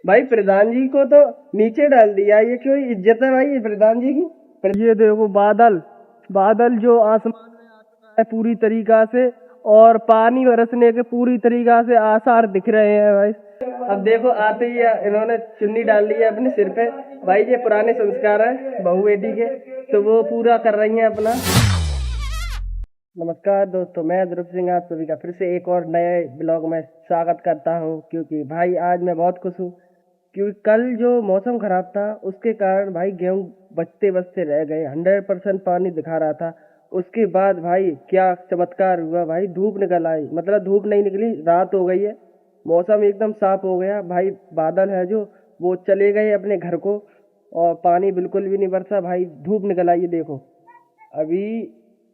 भाई प्रधान जी को तो नीचे डाल दिया, ये क्यों इज्जत है भाई ये प्रधान जी की। ये देखो बादल, बादल जो आसमान में आ चुका है पूरी तरीका से, और पानी बरसने के पूरी तरीका से आसार दिख रहे हैं भाई। अब देखो आते ही इन्होंने चुन्नी डाल दी है अपने सिर पे। भाई ये पुराने संस्कार है बहू बेटी के, तो वो पूरा कर रही हैं अपना। नमस्कार दोस्तों, मैं ध्रुव सिंह आप सभी का फिर से एक और नए ब्लॉग में स्वागत करता हूं। क्योंकि भाई आज मैं बहुत खुश हूं, क्योंकि कल जो मौसम खराब था उसके कारण भाई गेहूं बचते बचते रह गए। 100% पानी दिखा रहा था। उसके बाद भाई क्या चमत्कार हुआ भाई, धूप निकल आई, मतलब धूप नहीं निकली, रात हो गई है, मौसम एकदम साफ हो गया भाई। बादल है जो वो चले गए अपने घर को, और पानी बिल्कुल भी नहीं बरसा भाई, धूप निकल आई है देखो। अभी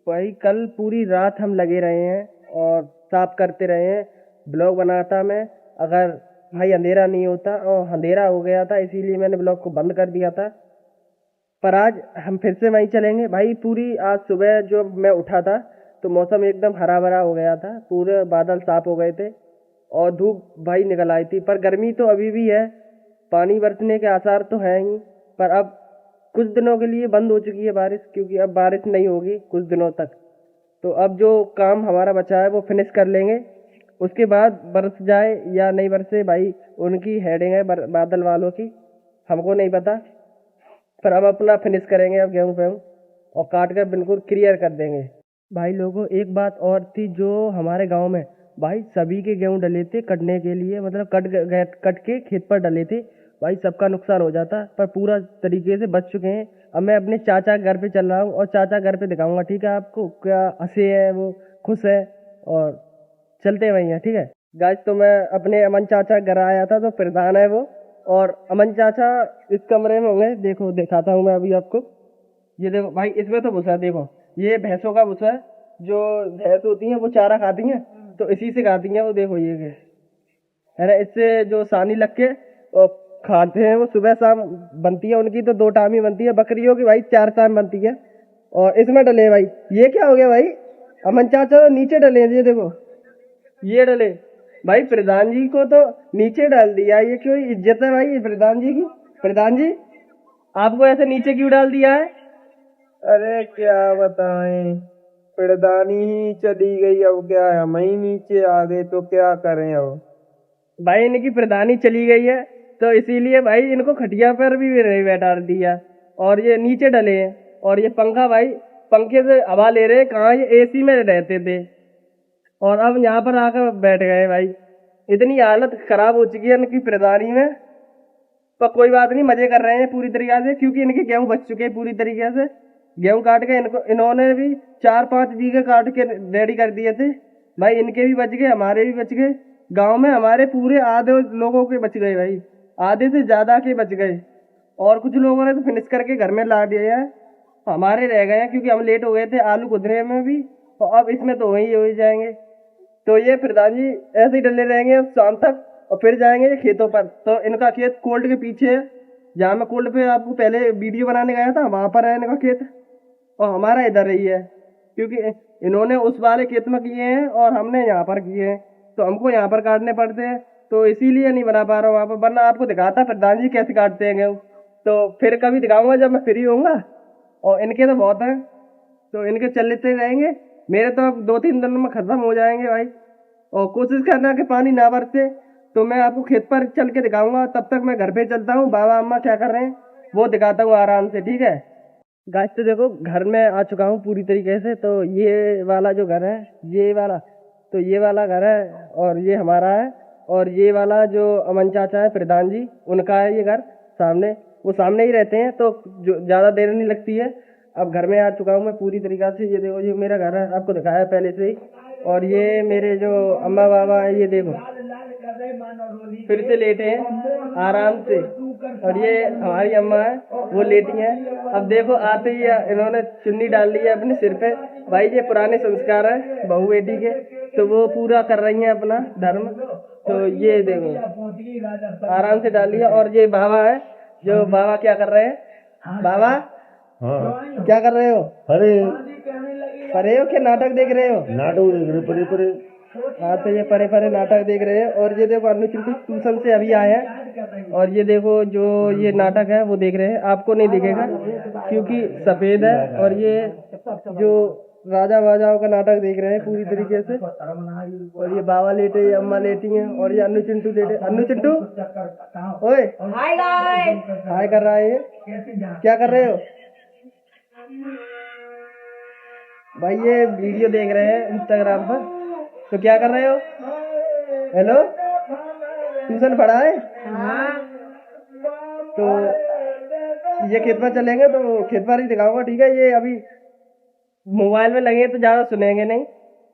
भाई कल पूरी रात हम लगे रहे हैं और साफ करते रहे हैं, ब्लॉग बनाता मैं। अगर भाई अंधेरा नहीं होता, और अंधेरा हो गया था इसीलिए मैंने ब्लॉग को बंद कर दिया था। पर आज हम फिर से वहीं चलेंगे भाई। पूरी आज सुबह जो मैं उठा था तो मौसम एकदम हरा भरा हो गया था, पूरे बादल साफ हो गए थे और धूप भाई निकल आई थी। पर गर्मी तो अभी भी है, पानी बरसने के आसार तो हैं ही। पर अब कुछ दिनों के लिए बंद हो चुकी है बारिश, क्योंकि अब बारिश नहीं होगी कुछ दिनों तक। तो अब जो काम हमारा बचा है वो फिनिश कर लेंगे, उसके बाद बरस जाए या नहीं बरसे भाई उनकी हेडिंग है बादल वालों की, हमको नहीं पता। पर अब अपना फिनिश करेंगे अब गेहूँ वेहूँ, और काट कर बिल्कुल क्लियर कर देंगे। भाई लोगों एक बात और थी, जो हमारे गांव में भाई सभी के गेहूं डले थे कटने के लिए, मतलब कट के खेत पर डले थे भाई। सबका नुकसान हो जाता, पर पूरा तरीके से बच चुके हैं। अब मैं अपने चाचा के घर पे चल रहा हूँ और चाचा घर पे दिखाऊंगा, ठीक है आपको, क्या हंसे है वो, खुश है, और चलते वही हैं, ठीक है गाइस। तो मैं अपने अमन चाचा के घर आया था, तो प्रधान है वो, और अमन चाचा इस कमरे में होंगे। देखो दिखाता हूँ मैं अभी आपको, ये देखो भाई, इसमें तो भूसा देखो, ये भैंसों का भूसा है। जो भैंस होती हैं वो चारा खाती हैं, तो इसी से खाती हैं वो, देखो ये है ना। इससे जो सानी लग के और खाते हैं वो, सुबह शाम बनती है उनकी, तो 2 टाइम ही बनती है। बकरियों की भाई 4 टाइम बनती है। और इसमें डले भाई, ये क्या हो गया भाई, अमन चाचा तो नीचे डले हैं, ये देखो ये डले। भाई प्रधान जी को तो नीचे डाल दिया, ये क्यों इज्जत है भाई ये प्रधान जी की। प्रधान जी आपको ऐसे नीचे क्यों डाल दिया है। अरे क्या बताएं, पिड़दानी ही चली गई, अब क्या है, हम ही नीचे आ गए तो क्या करें अब। भाई इनकी प्रधानी चली गई है, तो इसीलिए भाई इनको खटिया पर भी नहीं बैठा दिया, और ये नीचे डले हैं। और ये पंखा भाई, पंखे से हवा ले रहे हैं, कहाँ ये एसी में रहते थे, और अब यहाँ पर आकर बैठ गए भाई। इतनी हालत खराब हो चुकी है इनकी प्रधानी में। पर कोई बात नहीं, मजे कर रहे हैं पूरी तरीके से, क्योंकि इनके गेहूं बच चुके हैं पूरी तरीके से। गेहूं काट के इन्होंने भी 4-5 बीघे काट के रेडी कर दिए थे भाई। इनके भी बच गए, हमारे भी बच गए। गांव में हमारे पूरे आधे लोगों के बच गए भाई, आधे से ज्यादा के बच गए। और कुछ लोगों ने तो फिनिश करके घर में ला दिया है, हमारे रह गए हैं क्योंकि हम लेट हो गए थे आलू खुदने में भी, और अब इसमें तो वही हो ही जाएंगे। तो ये प्रधान जी ऐसे ही डले रहेंगे अब शाम तक, और फिर जाएंगे ये खेतों पर। तो इनका खेत कोल्ड के पीछे है, जहाँ मैं कोल्ड पे आपको पहले वीडियो बनाने गया था, वहां पर है इनका खेत, और हमारा इधर ही है। क्योंकि इन्होंने उस वाले खेत में किए हैं और हमने यहाँ पर किए हैं, तो हमको यहाँ पर काटने पड़ते हैं, तो इसीलिए नहीं बना पा रहा हूँ वहाँ पर। वरना आपको दिखाता प्रधान जी कैसे काटते हैं गेहूँ, तो फिर कभी दिखाऊंगा जब मैं फ्री होऊंगा। और इनके तो बहुत हैं, तो इनके चलते रहेंगे। मेरे तो अब 2-3 दिन में खत्म हो जाएंगे भाई। और कोशिश करना कि पानी ना बरसे, तो मैं आपको खेत पर चल के दिखाऊंगा। तब तक मैं घर पे चलता हूँ, बाबा अम्मा क्या कर रहे हैं वो दिखाता हूँ आराम से, ठीक है गाइस। तो देखो घर में आ चुका हूँ पूरी तरीके से। तो ये वाला जो घर है, ये वाला, तो ये वाला घर है, और ये हमारा है। और ये वाला जो अमन चाचा है प्रधान जी, उनका है ये घर सामने, वो सामने ही रहते हैं, तो जो ज़्यादा देर नहीं लगती है। अब घर में आ चुका हूँ मैं पूरी तरीके से। ये देखो ये मेरा घर है, आपको दिखाया पहले से ही। और ये मेरे जो अम्मा बाबा है, ये देखो फिर से लेटे हैं आराम से। और ये हमारी अम्मा है, वो लेटी हैं। अब देखो आते ही इन्होंने चुन्नी डाल ली है अपने सिर पे। भाई ये पुराने संस्कार है बहू बेटी के, तो वो पूरा कर रही हैं अपना धर्म। तो ये देखो आराम से डाल लिया। और ये बाबा है, जो बाबा क्या कर रहे हैं, बाबा हाँ, क्या कर रहे हो, अरे पढ़े हो क्या नाटक देख रहे हो। नाटक देख रहे, परे परे हाँ, तो ये परे परे नाटक देख रहे हैं। और ये देखो अन्नू चिंटू ट्यूशन से अभी आए हैं, और ये देखो जो ये नाटक है वो देख रहे हैं। आपको नहीं दिखेगा क्योंकि सफेद है। और ये जो राजा बाजाओं का नाटक देख रहे हैं पूरी तरीके से। और ये बाबा लेटे, ये अम्मा लेटी हैं, और ये अन्नू चिंटू लेटे। अन्नू चिंटू ओए हाय गाइस। हाय कर रहा है ये। क्या कर रहे हो भाई? ये वीडियो देख रहे हैं इंस्टाग्राम पर। तो क्या कर रहे हो? हेलो, ट्यूशन पढ़ा है? तो ये खेत पर चलेंगे तो खेत पर ही दिखाऊंगा, ठीक है? ये अभी मोबाइल में लगे तो ज़्यादा सुनेंगे नहीं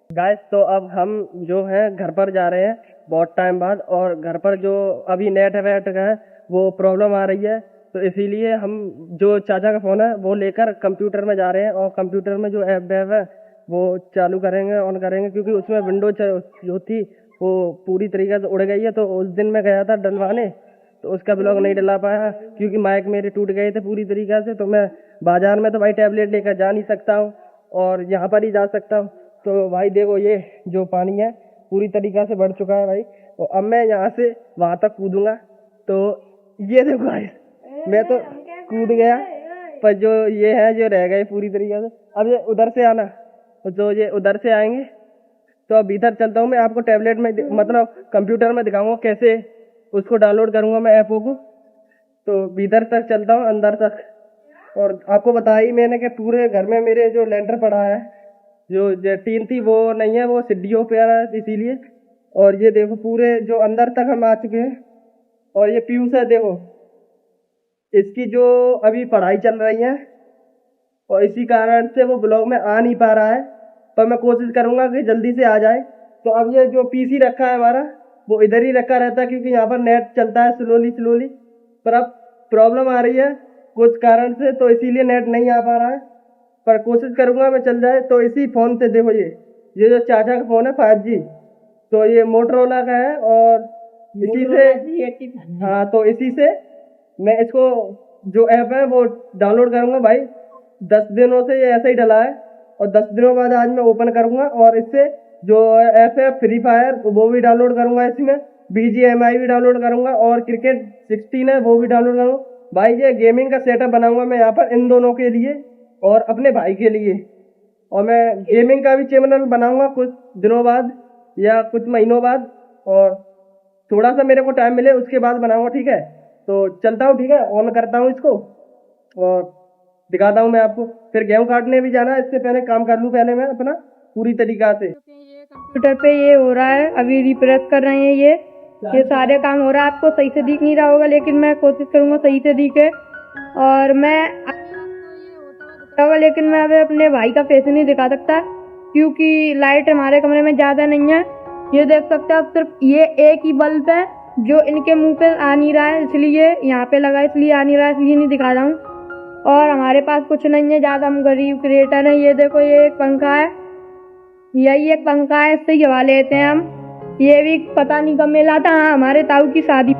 गाइस। तो अब हम जो है घर पर जा रहे हैं बहुत टाइम बाद, और घर पर जो अभी नेट वेट का है वो प्रॉब्लम आ रही है। तो इसीलिए हम जो चाचा का फ़ोन है वो लेकर कंप्यूटर में जा रहे हैं, और कंप्यूटर में जो ऐप वेप है वो चालू करेंगे, ऑन करेंगे, क्योंकि उसमें विंडो जो थी वो पूरी तरीके से उड़ गई है। तो उस दिन मैं गया था डलवाने, तो उसका ब्लॉग नहीं डला पाया क्योंकि माइक मेरे टूट गए थे पूरी तरीके से। तो मैं बाजार में तो भाई टैबलेट लेकर जा नहीं सकता हूँ, और यहाँ पर ही जा सकता हूँ। तो भाई देखो ये जो पानी है पूरी तरीके से बढ़ चुका है भाई, और अब मैं यहाँ से वहाँ तक कूदूंगा। तो ये देखो भाई, मैं तो कूद गया, पर जो ये है जो रह गए पूरी तरीके से। अब ये उधर से आना, तो ये उधर से आएंगे। तो अब इधर चलता हूँ, मैं आपको टैबलेट में मतलब कंप्यूटर में दिखाऊंगा कैसे उसको डाउनलोड करूंगा मैं ऐपों को। तो भीतर तक चलता हूँ, अंदर तक। और आपको बताया ही मैंने कि पूरे घर में मेरे जो लेंटर पड़ा है, जो टीन थी वो नहीं है, वो सीढ़ियों पे आ रहा है इसीलिए। और ये देखो पूरे जो अंदर तक हम आ चुके हैं। और ये पीयूष है, देखो इसकी जो अभी पढ़ाई चल रही है, और इसी कारण से वो ब्लॉग में आ नहीं पा रहा है, पर मैं कोशिश करूंगा कि जल्दी से आ जाए। तो अब ये जो पीसी रखा है हमारा वो इधर ही रखा रहता है, क्योंकि यहाँ पर नेट चलता है स्लोली। पर अब प्रॉब्लम आ रही है कुछ कारण से, तो इसीलिए नेट नहीं आ पा रहा है, पर कोशिश करूंगा मैं चल जाए। तो इसी फ़ोन से देखो, ये जो चाचा का फ़ोन है 5G, तो ये मोटरोला का है, और इसी से हाँ, तो इसी से मैं इसको जो ऐप है वो डाउनलोड करूंगा भाई। 10 दिनों से ये ऐसा ही डला है, और 10 दिनों बाद आज मैं ओपन करूंगा, और इससे जो ऐप है फ्री फायर वो भी डाउनलोड करूंगा, इसमें BGMI भी डाउनलोड करूंगा, और क्रिकेट 16 है वो भी डाउनलोड करूंगा भाई। ये गेमिंग का सेटअप बनाऊंगा मैं यहाँ पर इन दोनों के लिए और अपने भाई के लिए। और मैं गेमिंग का भी चैनल बनाऊंगा कुछ दिनों बाद या कुछ महीनों बाद, और थोड़ा सा मेरे को टाइम मिले उसके बाद बनाऊंगा, ठीक है? तो चलता हूँ, ठीक है? ऑन करता हूँ इसको और दिखाता हूँ मैं आपको। फिर गेहूँ काटने भी जाना है, इससे पहले काम कर लूँ पहले मैं अपना पूरी तरीका से। कंप्यूटर पे ये हो रहा है, अभी रिप्रेस कर रहे हैं ये सारे काम हो रहा है। आपको सही से दिख नहीं रहा होगा, लेकिन मैं कोशिश करूंगा सही से दिखे। और मैं होगा, लेकिन मैं अभी अपने भाई का फेस नहीं दिखा सकता क्योंकि लाइट हमारे कमरे में ज्यादा नहीं है। ये देख सकते हैं आप, सिर्फ ये एक ही बल्ब है जो इनके मुंह पे आ नहीं रहा है, इसलिए यहाँ पे लगा, इसलिए आ नहीं रहा है, इसलिए नहीं दिखा रहा हूँ। और हमारे पास कुछ नहीं है ज्यादा, हम गरीब क्रिएटर हैं। ये देखो, ये एक पंखा है, यही एक पंखा है, इससे ही हवा लेते हैं हम। ये भी पता नहीं कब मिला था। हाँ, हमारे ताऊ की शादी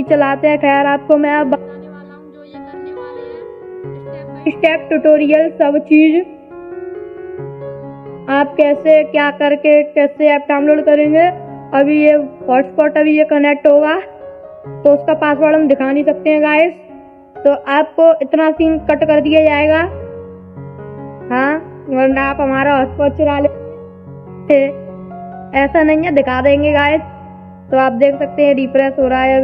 चलाते हैं। खैर, आपको मैं अब बताने वाला हूँ जो ये करने वाले हैं, स्टेप ट्यूटोरियल सब चीज, आप कैसे क्या करके कैसे ऐप डाउनलोड करेंगे। अभी ये हॉटस्पॉट अभी ये कनेक्ट होगा, तो उसका पासवर्ड हम दिखा नहीं सकते हैं गाइस, तो आपको इतना सीन कट कर दिया जाएगा। हाँ, वरना आप हमारा हॉटस्पॉट चुरा ले। ऐसा नहीं है, दिखा देंगे गाइस। तो आप देख सकते हैं रिफ्रेश हो रहा है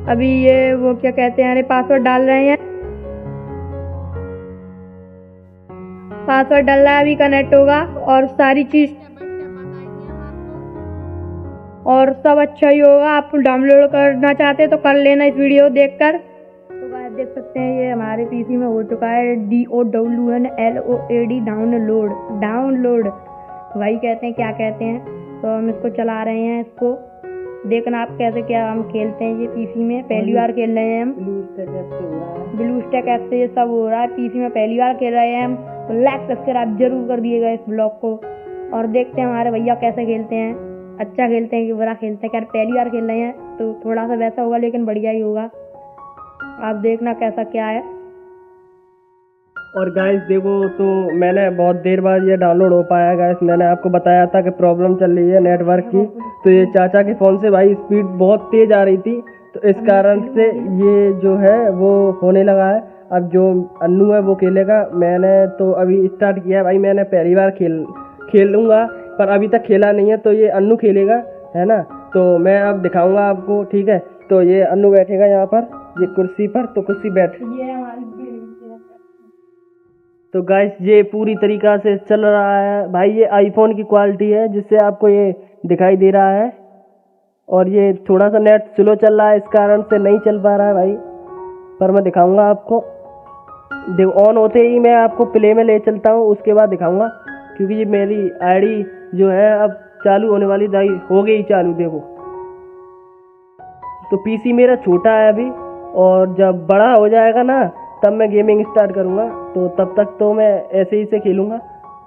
अभी ये वो क्या कहते हैं, अरे पासवर्ड डाल रहे हैं, पासवर्ड डाल रहा है, अभी कनेक्ट होगा और सारी चीज और सब अच्छा ही होगा। आप डाउनलोड करना चाहते हैं तो कर लेना इस वीडियो देखकर। तो गाइस देख सकते हैं ये हमारे पीसी में हो चुका है DOWNLOAD डाउनलोड वही कहते हैं, क्या कहते हैं। तो हम इसको चला रहे हैं, इसको देखना आप कैसे क्या हम खेलते हैं। ये पीसी में पहली बार खेल रहे हैं हम, ब्लू स्टैक ऐप से ये सब हो रहा है। पीसी में पहली बार खेल रहे हैं हम, तो लाइक सब्सक्राइब जरूर कर दिएगा इस ब्लॉग को। और देखते हैं हमारे भैया कैसे खेलते हैं, अच्छा खेलते हैं कि बुरा खेलते हैं। क्या पहली बार खेल रहे हैं तो थोड़ा सा वैसा होगा, लेकिन बढ़िया ही होगा। आप देखना कैसा क्या है। और गाइस देखो, तो मैंने बहुत देर बाद ये डाउनलोड हो पाया गाइस। मैंने आपको बताया था कि प्रॉब्लम चल रही है नेटवर्क की, तो ये चाचा के फ़ोन से भाई स्पीड बहुत तेज़ आ रही थी, तो इस कारण से ये जो है वो होने लगा है। अब जो अन्नू है वो खेलेगा। मैंने तो अभी स्टार्ट किया है भाई, मैंने पहली बार खेलूँगा, पर अभी तक खेला नहीं है, तो ये अन्नू खेलेगा, है ना। तो मैं अब दिखाऊँगा आपको, ठीक है। तो ये अन्नू बैठेगा यहाँ पर, ये कुर्सी पर, तो कुर्सी बैठ। तो गाइस ये पूरी तरीक़ा से चल रहा है भाई। ये आईफोन की क्वालिटी है जिससे आपको ये दिखाई दे रहा है, और ये थोड़ा सा नेट स्लो चल रहा है, इस कारण से नहीं चल पा रहा है भाई, पर मैं दिखाऊंगा आपको। देखो ऑन होते ही मैं आपको प्ले में ले चलता हूँ, उसके बाद दिखाऊंगा, क्योंकि ये मेरी आईडी जो है अब चालू होने वाली दाई हो गई चालू। देखो तो पीसी मेरा छोटा है अभी, और जब बड़ा हो जाएगा ना तब मैं गेमिंग स्टार्ट करूँगा, तो तब तक तो मैं ऐसे ही से खेलूँगा।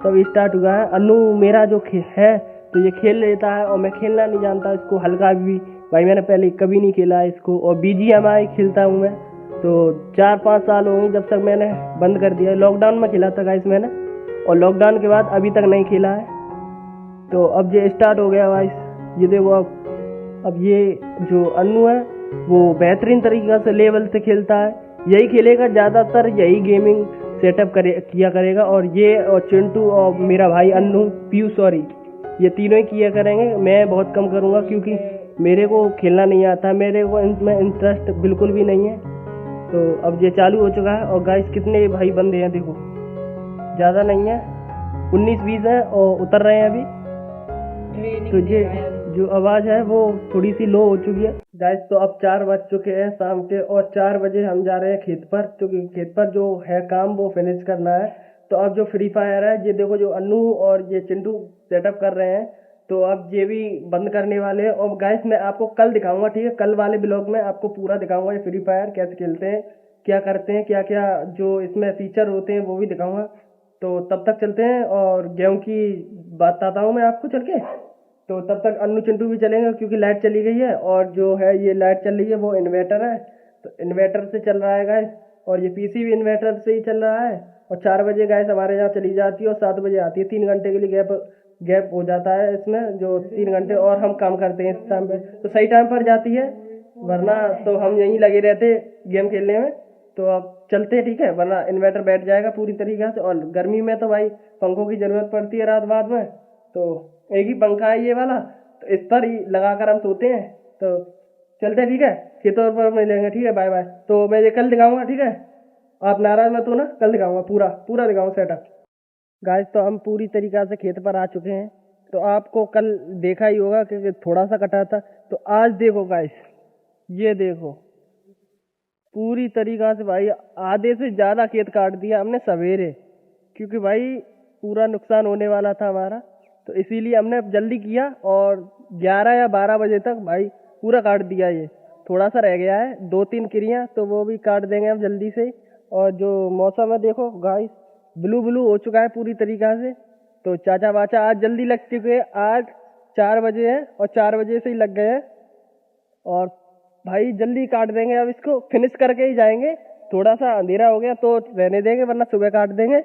तब स्टार्ट हुआ है। अन्नू मेरा जो है तो ये खेल लेता है, और मैं खेलना नहीं जानता इसको हल्का भी भाई, मैंने पहले कभी नहीं खेला है इसको। और BGMI खेलता हूँ मैं, तो 4-5 साल हो गए जब तक मैंने बंद कर दिया। लॉकडाउन में खेला था गाइस मैंने, और लॉकडाउन के बाद अभी तक नहीं खेला है। तो अब ये स्टार्ट हो गया गाइस, ये देखो। अब ये जो अन्नू है वो बेहतरीन तरीक़ा से लेवल से खेलता है, यही खेलेगा ज़्यादातर, यही गेमिंग सेटअप किया करेगा। और ये और चिंटू और मेरा भाई अन्नू सॉरी, ये तीनों ही किया करेंगे। मैं बहुत कम करूँगा क्योंकि मेरे को खेलना नहीं आता, मेरे को इनमें इंटरेस्ट बिल्कुल भी नहीं है। तो अब ये चालू हो चुका है। और गाइस कितने भाई बंदे हैं देखो, ज़्यादा नहीं है, 19-20 है और उतर रहे हैं अभी। तो ये जो आवाज़ है वो थोड़ी सी लो हो चुकी है गाइस। तो अब 4 बज चुके हैं शाम के, और 4 बजे हम जा रहे हैं खेत पर, क्योंकि खेत पर जो है काम वो फिनिश करना है। तो अब जो फ्री फायर है, ये देखो जो अन्नू और ये चिंटू सेटअप कर रहे हैं, तो अब ये भी बंद करने वाले हैं। और गाइस मैं आपको कल दिखाऊंगा, ठीक है, कल वाले ब्लॉग में आपको पूरा दिखाऊंगा ये फ्री फायर कैसे खेलते हैं, क्या करते हैं, क्या क्या जो इसमें फीचर होते हैं वो भी दिखाऊंगा। तो तब तक चलते हैं, और गेम की बात बताता हूँ मैं आपको चल के। तो तब तक अन्नू चिंटू भी चलेंगे, क्योंकि लाइट चली गई है, और जो है ये लाइट चल रही है वो इन्वर्टर है, तो इन्वर्टर से चल रहा है गाइस। और ये पीसी भी इन्वर्टर से ही चल रहा है। और 4 बजे गाइस हमारे यहाँ चली जाती है, और 7 बजे आती है। 3 घंटे के लिए गैप हो जाता है इसमें, जो 3 घंटे और हम काम करते हैं इस टाइम पे, तो सही टाइम पर जाती है, वरना तो हम यहीं लगे रहते गेम खेलने में। तो अब चलते हैं, ठीक है, वरना इन्वर्टर बैठ जाएगा पूरी तरीके से। और गर्मी में तो भाई पंखों की ज़रूरत पड़ती है रात बाद में, तो एक ही पंखा है ये वाला, तो इस पर ही लगाकर हम सोते हैं। तो चलते हैं, ठीक है, खेतों पर मिलेंगे, ठीक है, बाय बाय। तो मैं ये कल दिखाऊंगा, ठीक है, आप नाराज मत हो ना, कल दिखाऊंगा, पूरा दिखाऊंगा सेटअप गाइस। तो हम पूरी तरीक़ा से खेत पर आ चुके हैं। तो आपको कल देखा ही होगा कि थोड़ा सा कटा था, तो आज देखो गाइस, ये देखो पूरी तरीक़ा से भाई आधे से ज़्यादा खेत काट दिया हमने सवेरे, क्योंकि भाई पूरा नुकसान होने वाला था हमारा, तो इसीलिए हमने जल्दी किया। और 11 या 12 बजे तक भाई पूरा काट दिया। ये थोड़ा सा रह गया है, 2-3 किरियाँ, तो वो भी काट देंगे हम जल्दी से। और जो मौसम है देखो गाइस, ब्लू हो चुका है पूरी तरीक़ा से। तो चाचा बाचा आज जल्दी लग चुके हैं, आज 4 बजे है और 4 बजे से ही लग गए हैं, और भाई जल्दी काट देंगे। अब इसको फिनिश करके ही जाएंगे। थोड़ा सा अंधेरा हो गया तो रहने देंगे, वरना सुबह काट देंगे,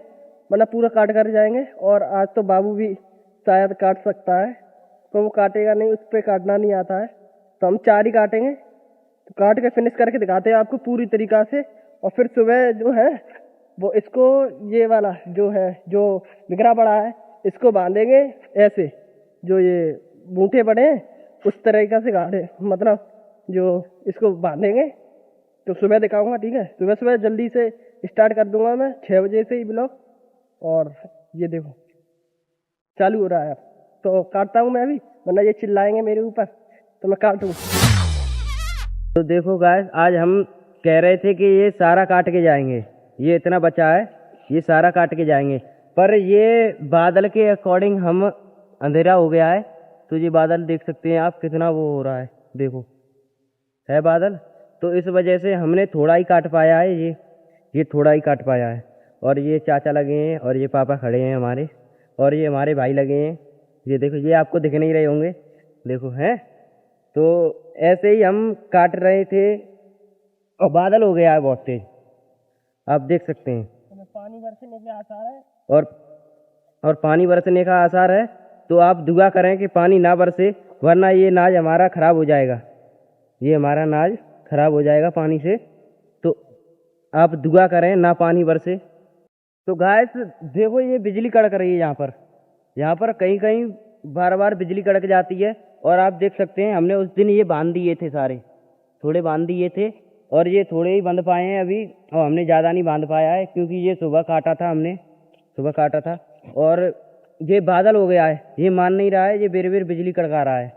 वरना पूरा काट कर जाएंगे। और आज तो बाबू भी शायद काट सकता है, तो वो काटेगा नहीं, उस पर काटना नहीं आता है, तो हम 4 ही काटेंगे। तो काट के फिनिश करके दिखाते हैं आपको पूरी तरीक़ा से। और फिर सुबह जो है वो इसको, ये वाला जो है जो बिखरा पड़ा है, इसको बांधेंगे ऐसे, जो ये बूटे पड़े हैं उस तरीक़ा से गाड़े, मतलब जो इसको बांधेंगे। तो सुबह दिखाऊंगा, ठीक है, सुबह जल्दी से स्टार्ट कर दूंगा मैं 6 बजे से ही ब्लॉग। और ये देखो चालू हो रहा है अब, तो काटता हूँ मैं अभी, वरना ये चिल्लाएंगे मेरे ऊपर, तो मैं काटूँ। तो देखो गाइस, आज हम कह रहे थे कि ये सारा काट के जाएंगे, ये इतना बचा है, ये सारा काट के जाएंगे, पर ये बादल के अकॉर्डिंग हम अंधेरा हो गया है। तो ये बादल देख सकते हैं आप, कितना वो हो रहा है, देखो है बादल, तो इस वजह से हमने थोड़ा ही काट पाया है, ये थोड़ा ही काट पाया है। और ये चाचा लगे हैं, और ये पापा खड़े हैं हमारे, और ये हमारे भाई लगे हैं, ये देखो, ये आपको दिख नहीं रहे होंगे, देखो हैं। तो ऐसे ही हम काट रहे थे, और बादल हो गया है बहुत तेज, आप देख सकते हैं। पानी बरसने के आसार है। और पानी बरसने का आसार है, तो आप दुआ करें कि पानी ना बरसे, वरना ये नाज हमारा खराब हो जाएगा। ये हमारा नाज खराब हो जाएगा पानी से, तो आप दुआ करें ना पानी बरसे। तो गाइस देखो, ये बिजली कड़क रही है यहाँ पर कहीं कहीं बार बार बिजली कड़क जाती है। और आप देख सकते हैं, हमने उस दिन ये बांध दिए थे, सारे थोड़े बांध दिए थे, और ये थोड़े ही बांध पाए हैं अभी, और हमने ज़्यादा नहीं बांध पाया है क्योंकि ये सुबह काटा था। और ये बादल हो गया है, ये मान नहीं रहा है, ये बेर बेर बिजली कड़का रहा है।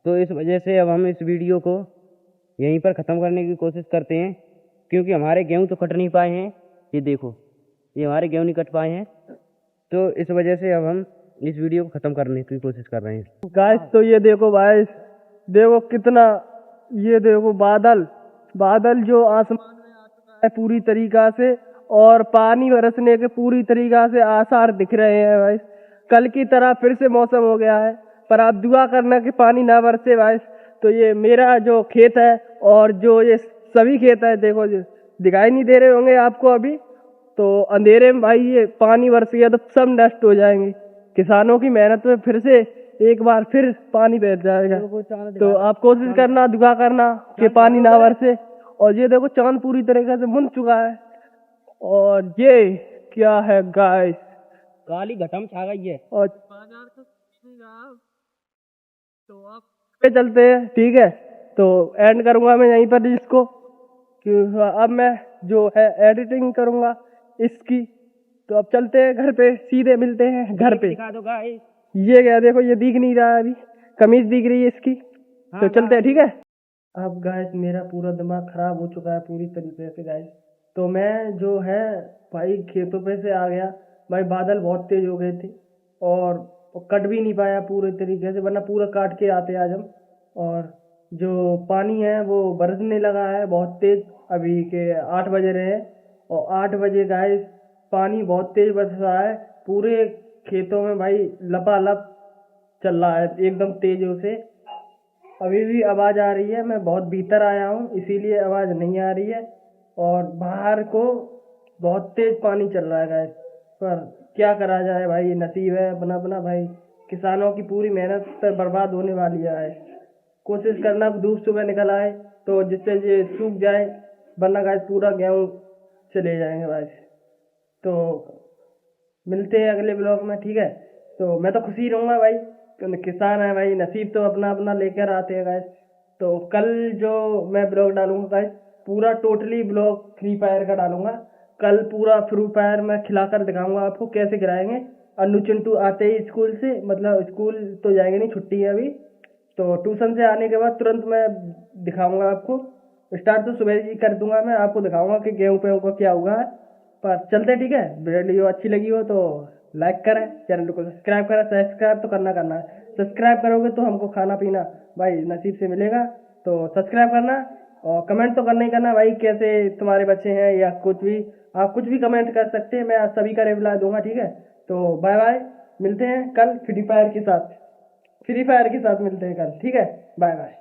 तो इस वजह से अब हम इस वीडियो को यहीं पर ख़त्म करने की कोशिश करते हैं, क्योंकि हमारे गेहूँ तो कट नहीं पाए हैं। ये देखो, ये हमारे गेहूँ नहीं कट पाए हैं, तो इस वजह से अब हम इस वीडियो को ख़त्म करने की कोशिश कर रहे हैं। गाइस तो ये देखो भाई, देखो कितना, ये देखो बादल जो आसमान में आ चुका है पूरी तरीका से, और पानी बरसने के पूरी तरीका से आसार दिख रहे हैं भाई। कल की तरह फिर से मौसम हो गया है, पर आप दुआ करना कि पानी ना बरसे भाई। तो ये मेरा जो खेत है और जो ये सभी खेत है, देखो जो दिखाई नहीं दे रहे होंगे आपको अभी, तो अंधेरे में भाई ये पानी बरस गया तो सब नष्ट हो जाएंगे। किसानों की मेहनत में फिर से एक बार फिर पानी बैठ जाएगा। तो आप कोशिश करना, दुआ करना कि पानी ना बरसे। और ये देखो चांद पूरी तरीके से मुन चुका है, और ये क्या है गाइस, काली घटम छा गई है। और तो आप पे चलते हैं, ठीक है। तो एंड करूंगा मैं यहीं पर इसको, कि अब मैं जो है एडिटिंग करूंगा इसकी। तो अब चलते हैं घर पे, सीधे मिलते हैं घर पे। दिखा दो गाइस, ये क्या देखो, ये दिख नहीं रहा है अभी, कमीज दिख रही है इसकी। तो चलते हैं, ठीक है। अब गाइस मेरा पूरा दिमाग खराब हो चुका है पूरी तरीके से गाइस। तो मैं जो है भाई खेतों पे से आ गया भाई, बादल बहुत तेज हो गए थे और कट भी नहीं पाया पूरे तरीके से, वरना पूरा काट के आते आज हम। और जो पानी है वो बरसने लगा है बहुत तेज, अभी के 8 बजे रहे हैं, और 8 बजे गाइस पानी बहुत तेज बरस रहा है पूरे खेतों में भाई, लपालप चल रहा है एकदम तेजों से। अभी भी आवाज आ रही है, मैं बहुत भीतर आया हूँ इसीलिए आवाज नहीं आ रही है। और बाहर को बहुत तेज पानी चल रहा है गाइस, पर क्या करा जाए भाई, नसीब है अपना अपना भाई। किसानों की पूरी मेहनत पर बर्बाद होने वाली है। कोशिश करना धूप सुबह निकल आए तो जिससे ये सूख जाए, वरना गाइस पूरा गेहूँ चले जाएंगे भाई। तो मिलते हैं अगले ब्लॉग में, ठीक है। तो मैं तो खुशी रहूँगा भाई, क्योंकि किसान है भाई, नसीब तो अपना अपना लेकर आते हैं गाइस। तो कल जो मैं ब्लॉग डालूंगा गाइस, पूरा टोटली ब्लॉग फ्री फायर का डालूंगा। कल पूरा फ्री फायर मैं खिलाकर दिखाऊंगा आपको कैसे गिराएंगे। अन्नू चिंटू आते ही स्कूल से, मतलब स्कूल तो जाएंगे नहीं, छुट्टी है अभी, तो ट्यूशन से आने के बाद तुरंत मैं दिखाऊंगा आपको। स्टार्ट तो सुबह ही कर दूंगा, मैं आपको दिखाऊंगा कि गेहूँ पे का क्या हुआ है। पर चलते, ठीक है। वीडियो अच्छी लगी हो तो लाइक करें, चैनल को सब्सक्राइब करें। सब्सक्राइब तो करना है, सब्सक्राइब करोगे तो हमको खाना पीना भाई नसीब से मिलेगा। तो सब्सक्राइब करना, और कमेंट तो करना ही करना भाई, कैसे तुम्हारे बच्चे हैं या कुछ भी, आप कुछ भी कमेंट कर सकते हैं, मैं सभी का रिप्लाई दूंगा, ठीक है। तो बाय बाय, मिलते हैं कल फ्री फायर के साथ मिलते हैं कल, ठीक है। Bye bye.